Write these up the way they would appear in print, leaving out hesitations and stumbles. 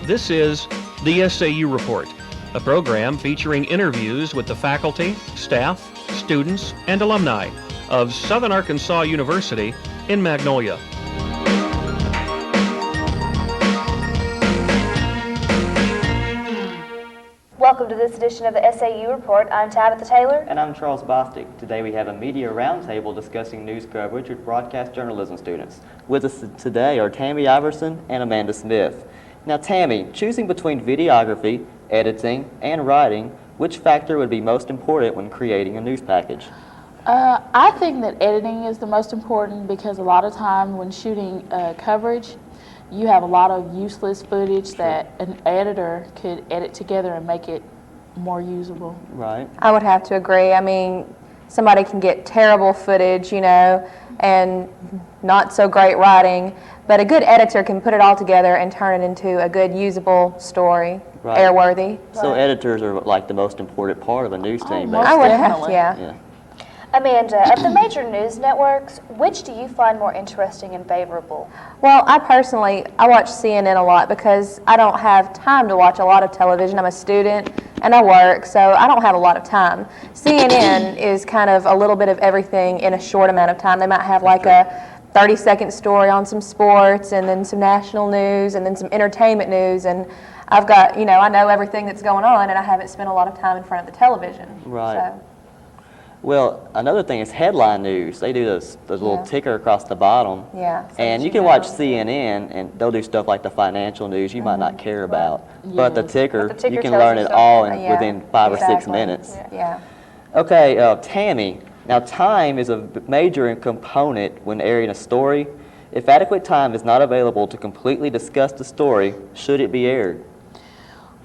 This is the SAU Report, a program featuring interviews with the faculty, staff, students, and alumni of Southern Arkansas University in Magnolia. Welcome to this edition of the SAU Report. I'm Tabitha Taylor. And I'm Charles Bostick. Today we have a media roundtable discussing news coverage with broadcast journalism students. With us today are Tammy, Iverson, and Amanda Smith. Now Tammy, choosing between videography, editing, and writing, which factor would be most important when creating a news package? I think that editing is the most important because a lot of time when shooting coverage, you have a lot of useless footage that an editor could edit together and make it more usable. Right. I would have to agree. I mean, somebody can get terrible footage, and not so great writing, but a good editor can put it all together and turn it into a good usable story, right. airworthy. So editors are like the most important part of a news team. Most I would definitely. yeah. Amanda, of the major news networks, which do you find more interesting and favorable? Well, I watch CNN a lot because I don't have time to watch a lot of television. I'm a student and I work, so I don't have a lot of time. CNN is kind of a little bit of everything in a short amount of time. They might have like a 30-second story on some sports and then some national news and then some entertainment news, and I've got, I know everything that's going on and I haven't spent a lot of time in front of the television. Right. So. Well, another thing is headline news. They do those little ticker across the bottom. Yeah. And you can watch CNN, and they'll do stuff like the financial news you might not care about. But the ticker, you can learn it all within 5 or 6 minutes. Yeah. Okay, Tammy. Now, time is a major component when airing a story. If adequate time is not available to completely discuss the story, should it be aired?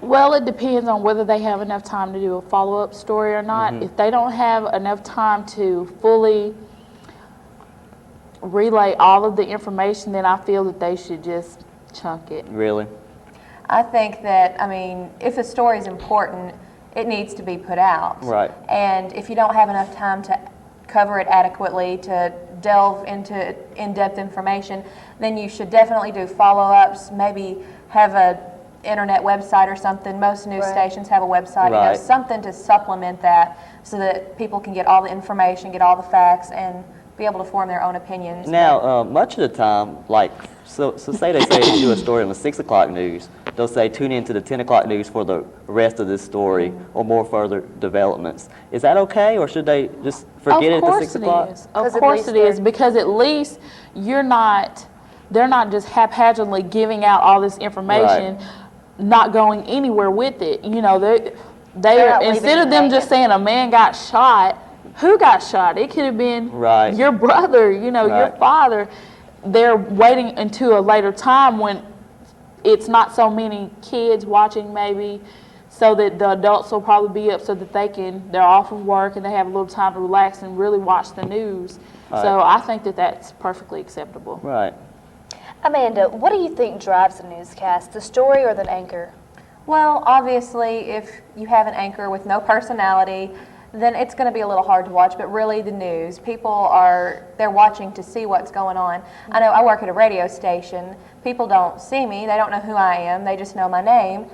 Well, it depends on whether they have enough time to do a follow-up story or not. If they don't have enough time to fully relay all of the information, then I feel that they should just chunk it. Really? I think that, if a story is important, it needs to be put out. Right. And if you don't have enough time to cover it adequately, to delve into in-depth information, then you should definitely do follow-ups, maybe have a internet website or something. Most news stations have a website, something to supplement that so that people can get all the information, get all the facts, and be able to form their own opinions. Now, much of the time, so say they do a story on the 6 o'clock news, they'll say tune in to the 10 o'clock news for the rest of this story or more further developments. Is that okay, or should they just forget it at the 6 o'clock? Of course it is, because at least they're not just haphazardly giving out all this information, not going anywhere with it. They're instead of them just saying a man got shot, who got shot? It could have been your brother, your father. They're waiting until a later time when it's not so many kids watching, maybe, so that the adults will probably be up so that they're off of work and they have a little time to relax and really watch the news. So I think that that's perfectly acceptable. Right. Amanda, what do you think drives a newscast, the story or the anchor? Well, obviously, if you have an anchor with no personality, then it's going to be a little hard to watch, but really the news. They're watching to see what's going on. I know I work at a radio station. People don't see me. They don't know who I am. They just know my name.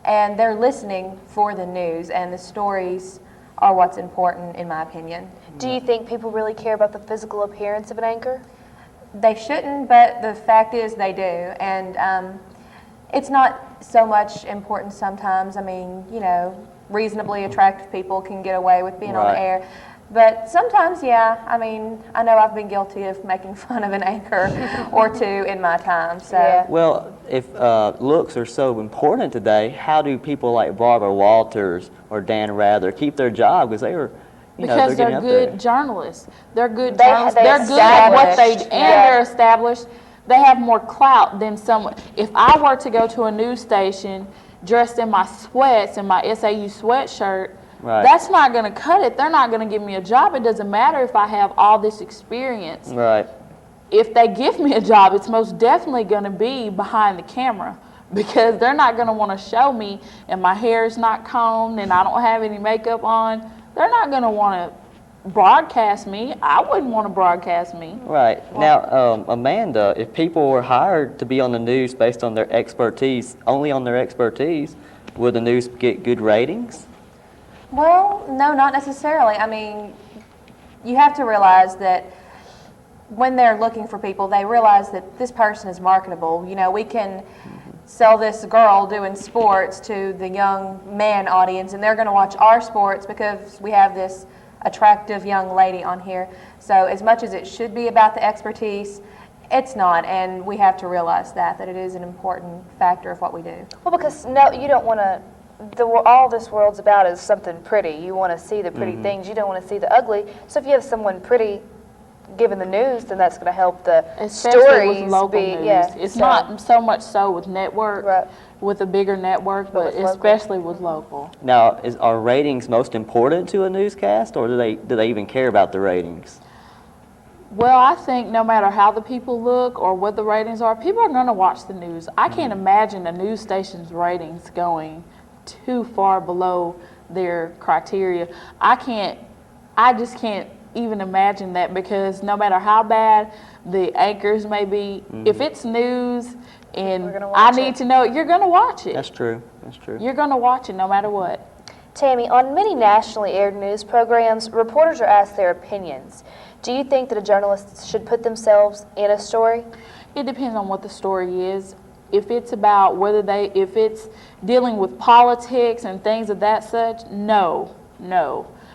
And they're listening for the news, and the stories are what's important, in my opinion. Do you think people really care about the physical appearance of an anchor? They shouldn't, but the fact is they do. And it's not so much important sometimes. Reasonably attractive people can get away with being on the air. But sometimes, I know I've been guilty of making fun of an anchor or two in my time. So. Well, if looks are so important today, how do people like Barbara Walters or Dan Rather keep their job? Because because they're good journalists. They're good journalists. They're good at what they do, and they're established. They have more clout than someone. If I were to go to a news station dressed in my sweats and my SAU sweatshirt, that's not going to cut it. They're not going to give me a job. It doesn't matter if I have all this experience. Right. If they give me a job, it's most definitely going to be behind the camera, because they're not going to want to show me and my hair is not combed and I don't have any makeup on. They're not going to want to broadcast me. I wouldn't want to broadcast me. Right. Now, Amanda, if people were hired to be on the news based on their expertise, only on their expertise, would the news get good ratings? Well, no, not necessarily. I mean, you have to realize that when they're looking for people, they realize that this person is marketable. You know, we can sell this girl doing sports to the young man audience, and they're going to watch our sports because we have this attractive young lady on here. So as much as it should be about the expertise, it's not, and we have to realize that it is an important factor of what we do. Well, because no, you don't want to. All this world's about is something pretty. You want to see the pretty things. You don't want to see the ugly. So if you have someone pretty giving the news, then that's going to help the Especially stories with local be. news. Yeah, It's not so much so with network, Right. with a bigger network, but with local. especially with local. Now, are ratings most important to a newscast, or do they even care about the ratings? Well, I think no matter how the people look or what the ratings are, people are going to watch the news. I can't imagine a news station's ratings going too far below their criteria. I just can't even imagine that, because no matter how bad the anchors may be, if it's news and We're gonna I watch need it. to know it, you're going to watch it. That's true. That's true. You're going to watch it no matter what. Tammy, on many nationally aired news programs, reporters are asked their opinions. Do you think that a journalist should put themselves in a story? It depends on what the story is. If it's about if it's dealing with politics and things of that such, no,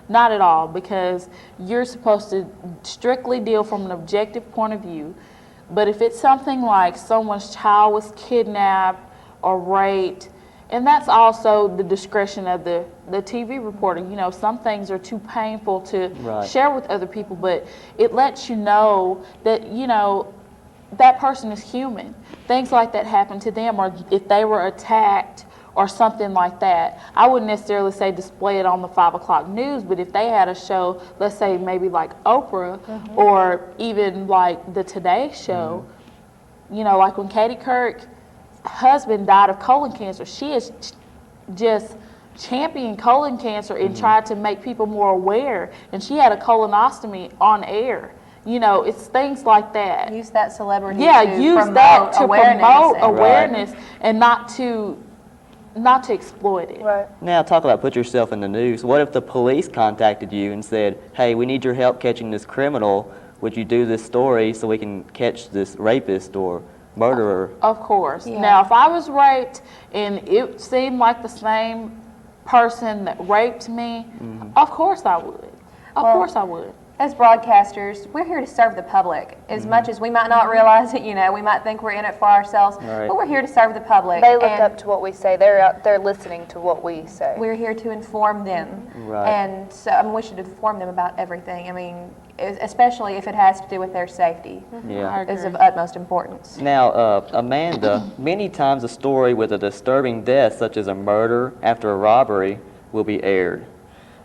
not at all, because you're supposed to strictly deal from an objective point of view. But if it's something like someone's child was kidnapped or raped, and that's also the discretion of the TV reporter. You know, some things are too painful to Right. share with other people, but it lets you know that, you know, that person is human. Things like that happen to them, or if they were attacked or something like that. I wouldn't necessarily say display it on the 5 o'clock news, but if they had a show, let's say maybe like Oprah or even like the Today Show, you know, like when Katie Couric's husband died of colon cancer, she is just championed colon cancer and tried to make people more aware, and she had a colonostomy on air. You know, it's things like that. Use that celebrity Yeah, to use promote that to awareness. promote and- awareness and not to exploit it. Right. Now, talk about put yourself in the news. What if the police contacted you and said, hey, we need your help catching this criminal. Would you do this story so we can catch this rapist or murderer? Of course. Yeah. Now, if I was raped and it seemed like the same person that raped me, of course I would. Of Well, course I would. As broadcasters, we're here to serve the public. As much as we might not realize it, you know, we might think we're in it for ourselves, Right. but we're here to serve the public. They look and up to what we say. They're out there listening to what we say. we're here to inform them. Right. And so, I mean, we should inform them about everything. I mean, especially if it has to do with their safety. I Yeah. agree. Is of utmost importance. Now, Amanda, many times a story with a disturbing death, such as a murder after a robbery, will be aired.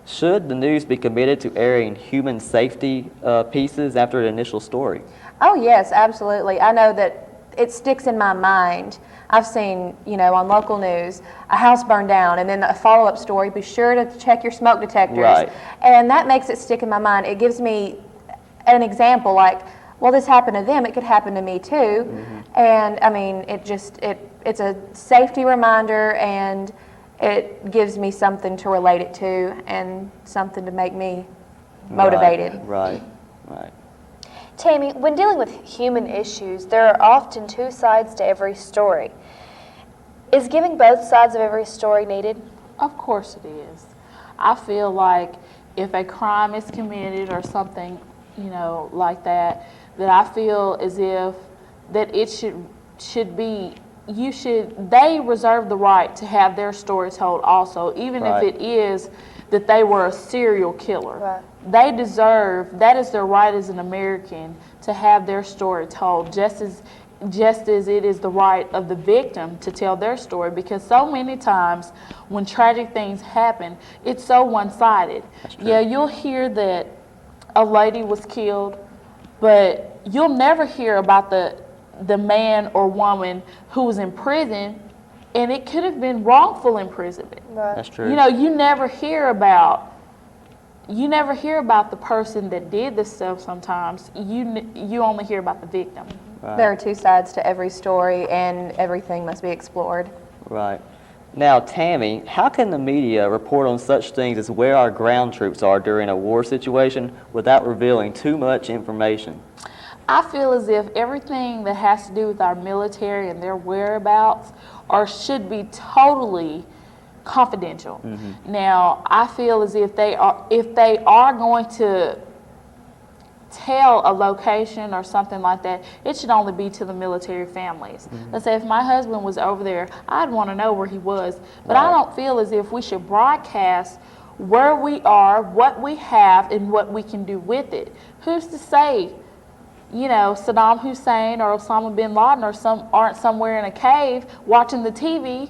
Should the news be committed to airing human safety pieces after an initial story? Oh, yes, absolutely. I know that it sticks in my mind. I've seen, you know, on local news, a house burned down, and then a follow-up story, be sure to check your smoke detectors. Right. And that makes it stick in my mind. It gives me an example, like, well, this happened to them, it could happen to me too. And, I mean, it's a safety reminder, and it gives me something to relate it to and something to make me motivated. Right. Tammy, when dealing with human issues, there are often two sides to every story. Is giving both sides of every story needed? Of course it is. I feel like if a crime is committed or something, you know, like that, that I feel as if that it should be, they reserve the right to have their story told also, even Right. if it is that they were a serial killer. Right. They deserve, that is their right as an American to have their story told, just as it is the right of the victim to tell their story, because so many times when tragic things happen, it's so one-sided. Yeah, you'll hear that a lady was killed, but you'll never hear about the man or woman who was in prison, and it could have been wrongful imprisonment. Right. That's true. You know, you never hear about you never hear about the person that did this stuff sometimes. You only hear about the victim. Right. There are two sides to every story, and everything must be explored. Right. Now, Tammy, how can the media report on such things as where our ground troops are during a war situation without revealing too much information? I feel as if everything that has to do with our military and their whereabouts should be totally confidential. Now, I feel as if they are going to tell a location or something like that, it should only be to the military families. Let's say if my husband was over there, I'd want to know where he was. But I don't feel as if we should broadcast where we are, what we have, and what we can do with it. Who's to say, you know, Saddam Hussein or Osama bin Laden aren't somewhere in a cave watching the TV,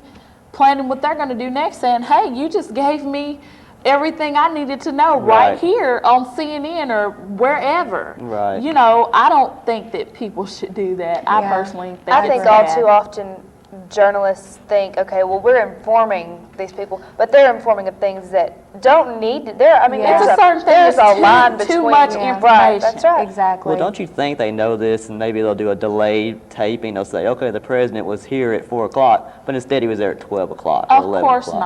planning what they're going to do next, saying, hey, you just gave me everything I needed to know right here on CNN or wherever. Right. You know, I don't think that people should do that. I personally think I think it's all bad. too often journalists think, okay, well, we're informing these people, but they're informing of things that don't need to. It's a certain thing there's that's a line too between much Right, information. that's right. Exactly. Well, don't you think they know this, and maybe they'll do a delayed taping? They'll say, okay, the president was here at 4 o'clock, but instead he was there at 12 o'clock or Of 11 course o'clock.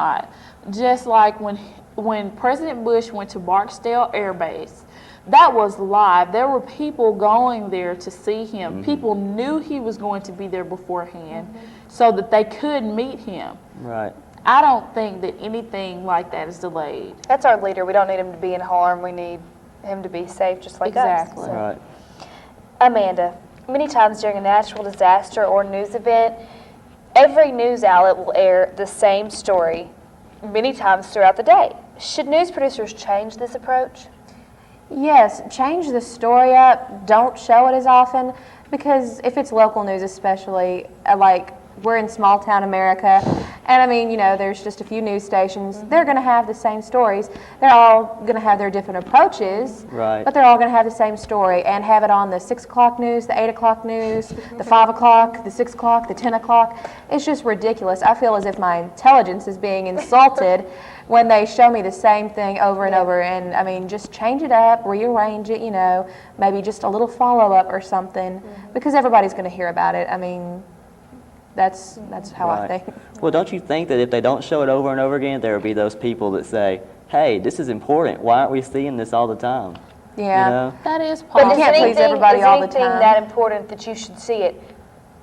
not. Just like when President Bush went to Barksdale Air Base, that was live. There were people going there to see him. People knew he was going to be there beforehand so that they could meet him. Right. I don't think that anything like that is delayed. That's our leader. We don't need him to be in harm. We need him to be safe just like Exactly. us. So. Right. Amanda, many times during a natural disaster or news event, every news outlet will air the same story many times throughout the day. Should news producers change this approach? Yes, change the story up. Don't show it as often, because if it's local news especially, like we're in small town America, and I mean, you know, there's just a few news stations. They're going to have the same stories. They're all going to have their different approaches, Right. but they're all going to have the same story and have it on the 6 o'clock news, the 8 o'clock news, the 5 o'clock, the 6 o'clock, the 10 o'clock. It's just ridiculous. I feel as if my intelligence is being insulted when they show me the same thing over and over. And I mean, just change it up, rearrange it, you know, maybe just a little follow-up or something, because everybody's going to hear about it. I mean, that's how I think. Well, don't you think that if they don't show it over and over again, there will be those people that say, hey, this is important. Why aren't we seeing this all the time? Yeah. You know? That is But possible. is can't please everybody all the anything time. that important that you should see it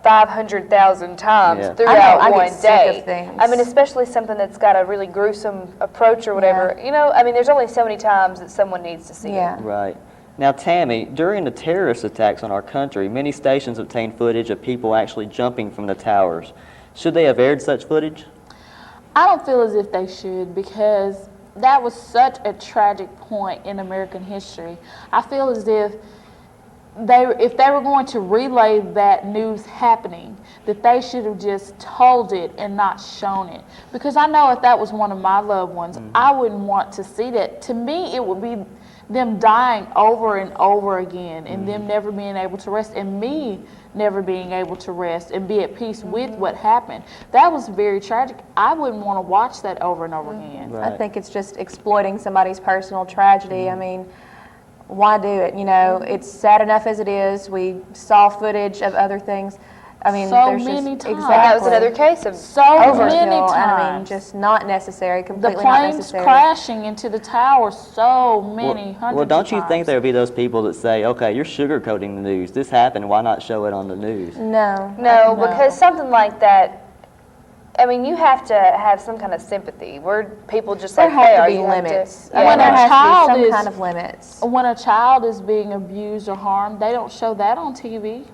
500,000 times Yeah. throughout I get one sick day? of things. I mean, especially something that's got a really gruesome approach or whatever. You know, I mean, there's only so many times that someone needs to see Yeah. it. Right. Now, Tammy, during the terrorist attacks on our country, many stations obtained footage of people actually jumping from the towers. Should they have aired such footage? I don't feel as if they should, because that was such a tragic point in American history. I feel as if they were going to relay that news happening, that they should have just told it and not shown it. Because I know if that was one of my loved ones, I wouldn't want to see that. To me, it would be them dying over and over again, and them never being able to rest, and me never being able to rest and be at peace with what happened. That was very tragic. I wouldn't want to watch that over and over again. Right. I think it's just exploiting somebody's personal tragedy. I mean, why do it? You know, it's sad enough as it is. We saw footage of other things. I mean, So there's many just times. exactly That was another case of So overkill, many and I mean, times. just not necessary. The Completely not planes necessary. crashing into the tower so many hundreds Well, don't of you times. think there would be those people that say, okay, you're sugarcoating the news. This happened. Why not show it on the news? No. No, because something like that, I mean, you have to have some kind of sympathy. We're people just There like they have are. to be You have limits. to- I yeah. mean, there When a has to child be some is- kind of limits. When a child is being abused or harmed, they don't show that on TV.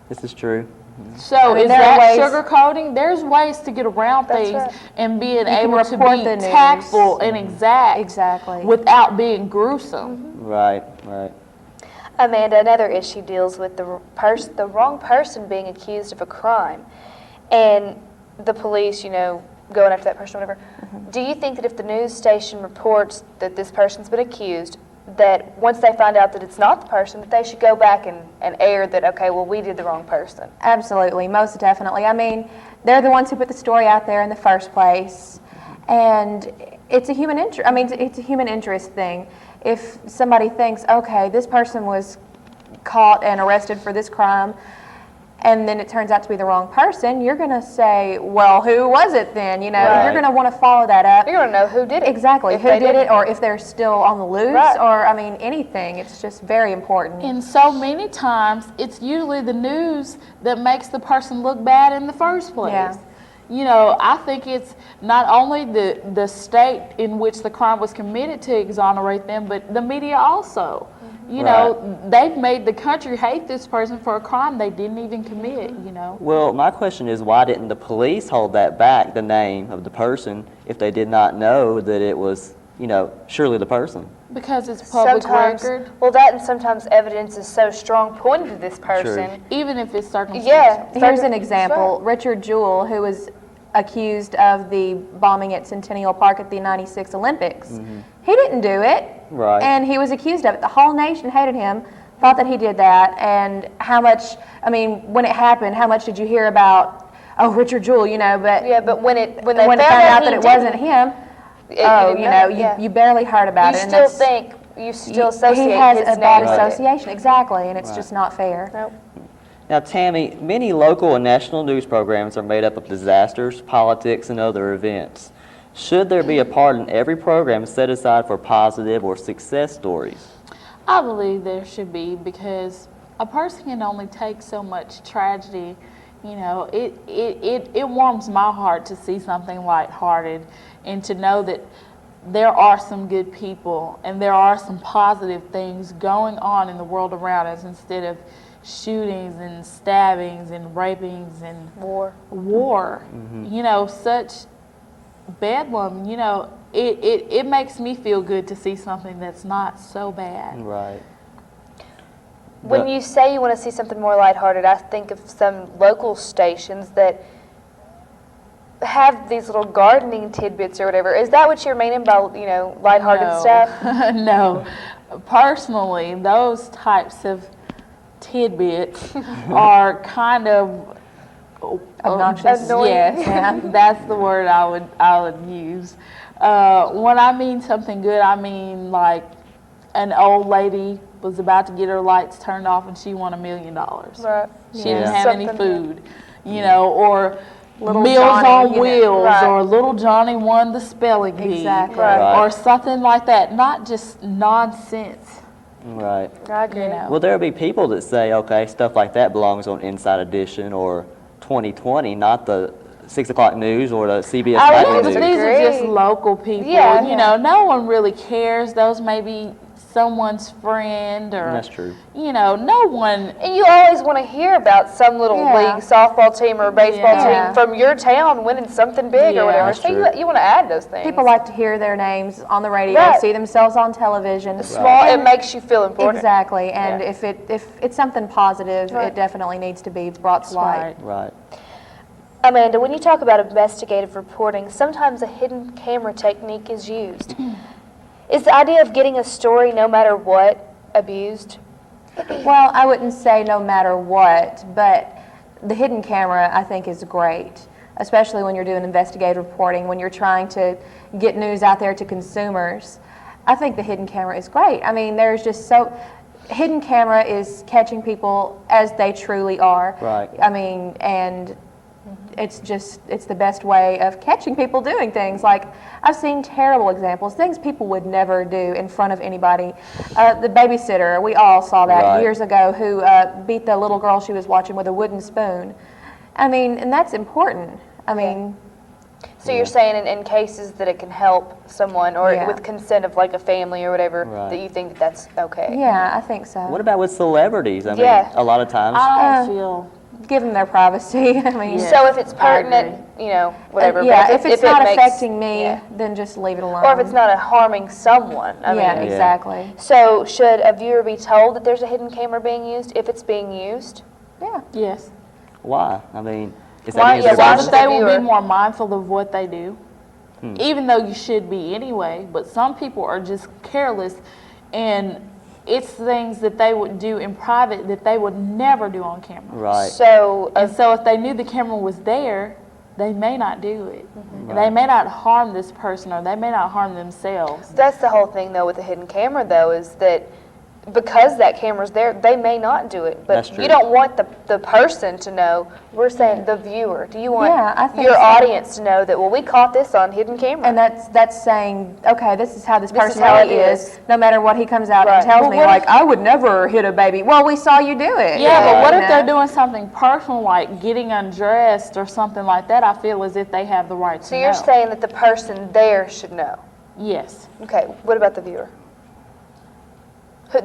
This is true. So mean, is there are that ways- sugarcoating? There's ways to get around That's things right. and being can able to report be the news. tactful and exact Exactly. without being gruesome. Right, right. Amanda, another issue deals with the wrong person being accused of a crime, and the police, you know, going after that person or whatever. Do you think that if the news station reports that this person's been accused, that once they find out that it's not the person, that they should go back and air that, okay, well, we did the wrong person? Absolutely, most definitely. I mean, they're the ones who put the story out there in the first place. And it's a human interest. I mean, it's a human interest thing. If somebody thinks, okay, this person was caught and arrested for this crime, and then it turns out to be the wrong person, you're going to say, well, who was it then? You know, Right. you're going to want to follow that up. You're going to know who did it. Exactly, if who they did it, or if they're still on the loose, Right. or, I mean, anything. It's just very important. And so many times, it's usually the news that makes the person look bad in the first place. Yeah. You know, I think it's not only the state in which the crime was committed to exonerate them, but the media also. You know, they've made the country hate this person for a crime they didn't even commit, you know. Well, my question is, why didn't the police hold that back, the name of the person, if they did not know that it was, you know, surely the person? Because it's public record, well, that and sometimes evidence is so strong pointing to this person. even if it's circumstantial. Yeah. Here's an example. Richard Jewell, who was accused of the bombing at Centennial Park at the '96 Olympics. He didn't do it. Right. And he was accused of it. The whole nation hated him, thought that he did that. And how much, I mean, when it happened, how much did you hear about, oh, Richard Jewell, you know, but Yeah, but when they when found it found out he that it didn't, wasn't him, you oh, didn't you know, yeah. you barely heard about You it. And still that's- think, you still associate he has his a bad name. association, exactly, and it's Right. just not fair. Nope. Now, Tammy, many local and national news programs are made up of disasters, politics, and other events. Should there be a part in every program set aside for positive or success stories? I believe there should be, because a person can only take so much tragedy. You know, it warms my heart to see something lighthearted and to know that there are some good people and there are some positive things going on in the world around us, instead of shootings and stabbings and rapings and war. You know, such bedlam. You know, it makes me feel good to see something that's not so bad. Right. When you say you want to see something more lighthearted, I think of some local stations that have these little gardening tidbits or whatever. Is that what you're meaning by, you know, lighthearted No. stuff? No. Personally, those types of tidbits are kind of Obnoxious. Annoying. Yes, that's the word I would use. When I mean something good, I mean like an old lady was about to get her lights turned off and she won $1 million. Right. She didn't have any Something- food, you know, or Little Meals Johnny, on you know, Wheels, right. or Little Johnny won the spelling bee, Exactly. Right. or something like that. Not just nonsense, Right. I agree. you know. Well, there'll be people that say, okay, stuff like that belongs on Inside Edition or 2020, not the 6 o'clock news or the CBS I nightly would But news. these are just Agree. local people. Yeah. You know, no one really cares. Those may be someone's friend, or That's true. you know, no one. And you always want to hear about some little Yeah. league softball team or baseball Yeah. team from your town winning something big Yeah. or whatever. That's So true. you want to add those things. People like to hear their names on the radio, Right. see themselves on television. Small, it makes you feel important. Exactly, and Yeah. if it's something positive, Right. it definitely needs to be brought to light. Right. Right. Amanda, when you talk about investigative reporting, sometimes a hidden camera technique is used. Is the idea of getting a story no matter what abused? Well, I wouldn't say no matter what, but the hidden camera I think is great, especially when you're doing investigative reporting, when you're trying to get news out there to consumers. I think the hidden camera is great. I mean, there's just hidden camera is catching people as they truly are. Right. I mean, and it's the best way of catching people doing things. Like, I've seen terrible examples, things people would never do in front of anybody. The babysitter, we all saw that Right. years ago, who beat the little girl she was watching with a wooden spoon. I mean, and that's important. I mean, So you're saying in cases that it can help someone or Yeah. with consent of like a family or whatever, Right. that you think that that's okay? yeah, I think so. What about with celebrities? I mean, Yeah. a lot of times. I don't Uh, feel. Give them their privacy. I mean, Yeah. So if it's I pertinent, you know, whatever. but yeah, if it's not it makes- affecting me, yeah. then just leave it alone. Or if it's not harming someone. I yeah, mean, exactly. so should a viewer be told that there's a hidden camera being used if it's being used? Yeah. Yes. Why? I mean, is Why- that yeah, any why So business? should that they the will be viewer- more mindful of what they do, even though you should be anyway. But some people are just careless, and it's things that they would do in private that they would never do on camera. Right. So And so if they knew the camera was there, they may not do it. Right. They may not harm this person, or they may not harm themselves. That's the whole thing, though, with the hidden camera, though, is that because that camera's there, they may not do it. That's But true. you don't want the person to know. We're saying the viewer. Do you want Yeah, I think your so. audience to know that, well, we caught this on hidden camera? And that's saying, okay, this is how this This is person how really it is, no matter what he comes out Right. and tells But me, what like, if- I would never hit a baby. Well, we saw you do it. Yeah, but what if You they're know? doing something personal, like getting undressed or something like that? I feel as if they have the right to So know. you're saying that the person there should know. Yes. Okay, what about the viewer?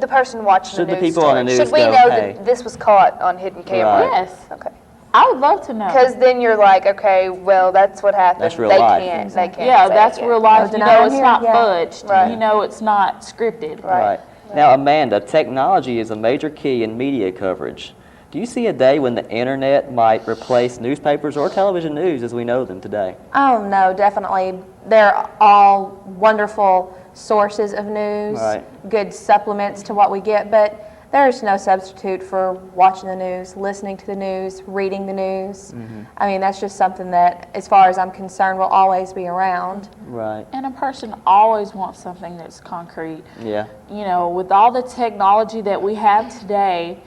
The person watching Should the the news people on the story. news Should we go, know "Hey." that this was caught on hidden camera? Right. Yes. Okay. I would love to know. Because then you're like, okay, well, that's what happened. That's real they life. Can't. They can't. Yeah, say that's it. real life. No You know, denying it's here, not yeah. fudged. Right. You know, it's not scripted. Right. Now, Amanda, technology is a major key in media coverage. Do you see a day when the internet might replace newspapers or television news as we know them today? Oh, no, definitely. They're all wonderful sources of news, Right. good supplements to what we get, but there's no substitute for watching the news, listening to the news, reading the news. I mean, that's just something that, as far as I'm concerned, will always be around. Right. And a person always wants something that's concrete. Yeah. You know, with all the technology that we have today,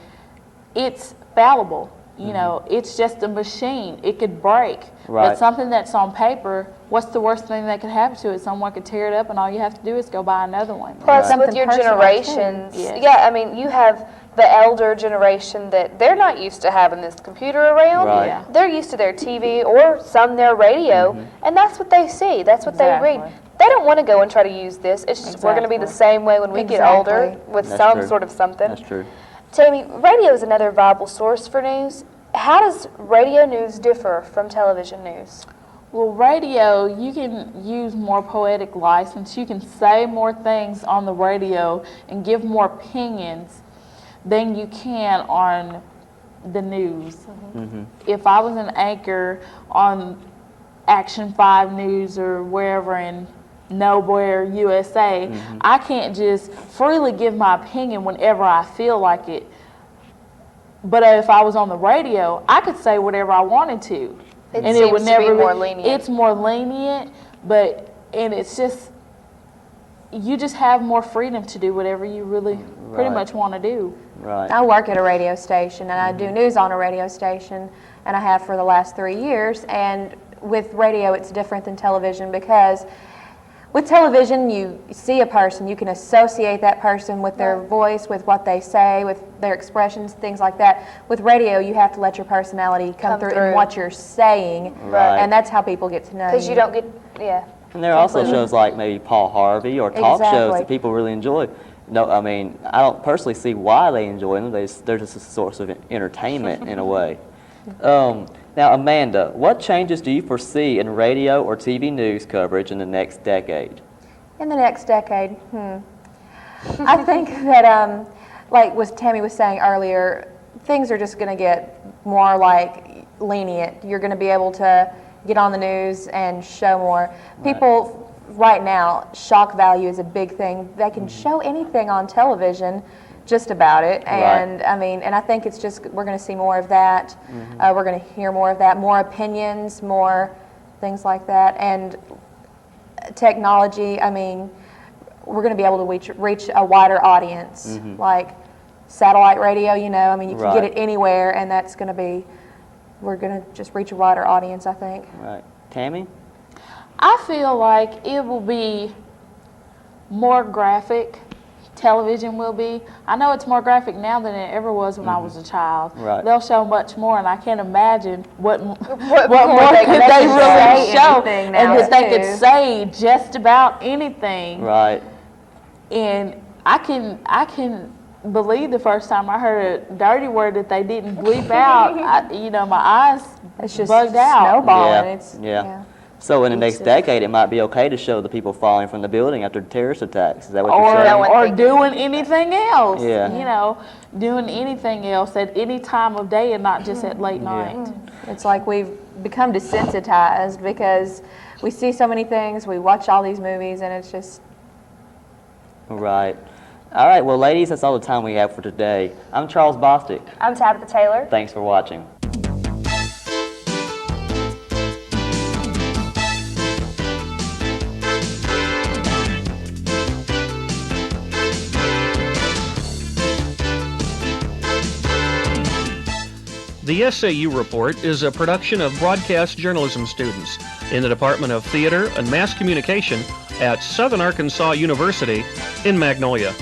it's fallible. You know, it's just a machine. It could break. Right. But something that's on paper, what's the worst thing that could happen to it? Someone could tear it up, and all you have to do is go buy another one. Plus, Something with your personal, too. generations, Yes. yeah, I mean, you have the elder generation that they're not used to having this computer around. Right. Yeah. They're used to their TV or some their radio, and that's what they see. That's what they read. Exactly. They don't want to go and try to use this. It's just we're going to be the Exactly. same way when we get older Exactly. with That's some true. sort of something. That's true. Tammy, radio is another viable source for news. How does radio news differ from television news? Well, radio, you can use more poetic license. You can say more things on the radio and give more opinions than you can on the news. If I was an anchor on Action 5 News or wherever in Nowhere, USA, I can't just freely give my opinion whenever I feel like it. But if I was on the radio, I could say whatever I wanted to. It and seems it would to never be more lenient. It's more lenient, and it's just, you just have more freedom to do whatever you really pretty Right. much want to do. Right. I work at a radio station, and I do news on a radio station, and I have for the last 3 years. And with radio, it's different than television because with television, you see a person, you can associate that person with their voice, with what they say, with their expressions, things like that. With radio, you have to let your personality come through in what you're saying, Right. and that's how people get to know you. Because you don't get, yeah. And there are also shows like maybe Paul Harvey or talk shows Exactly. that people really enjoy. No, I mean, I don't personally see why they enjoy them. They're just a source of entertainment in a way. Now, Amanda, what changes do you foresee in radio or TV news coverage in the next decade? In the next decade, I think that, like what Tammy was saying earlier, things are just going to get more like lenient. You're going to be able to get on the news and show more. People right now, shock value is a big thing. They can show anything on television, just about it. And I mean, and I think it's just, we're going to see more of that. We're going to hear more of that, more opinions, more things like that. And technology, I mean, we're going to be able to reach a wider audience, like satellite radio, you know, I mean, you can get it anywhere, and that's going to be, we're going to just reach a wider audience, I think. Right. Tammy? I feel like it will be more graphic. Television will be. I know it's more graphic now than it ever was when I was a child. Right. They'll show much more, and I can't imagine what more they could can they really say show, anything and now, that they could too. say just about anything. Right. And I can believe the first time I heard a dirty word that they didn't bleep out. My eyes It's just bugged out. snowballing. Yeah, It's, yeah. So in the next decade, it might be okay to show the people falling from the building after terrorist attacks. Is that what you're saying? Or doing anything else. Yeah. Doing anything else at any time of day and not just at late night. It's like we've become desensitized because we see so many things, we watch all these movies, and it's just... Right. All right, well, ladies, that's all the time we have for today. I'm Charles Bostick. I'm Tabitha Taylor. Thanks for watching. The SAU Report is a production of broadcast journalism students in the Department of Theater and Mass Communication at Southern Arkansas University in Magnolia.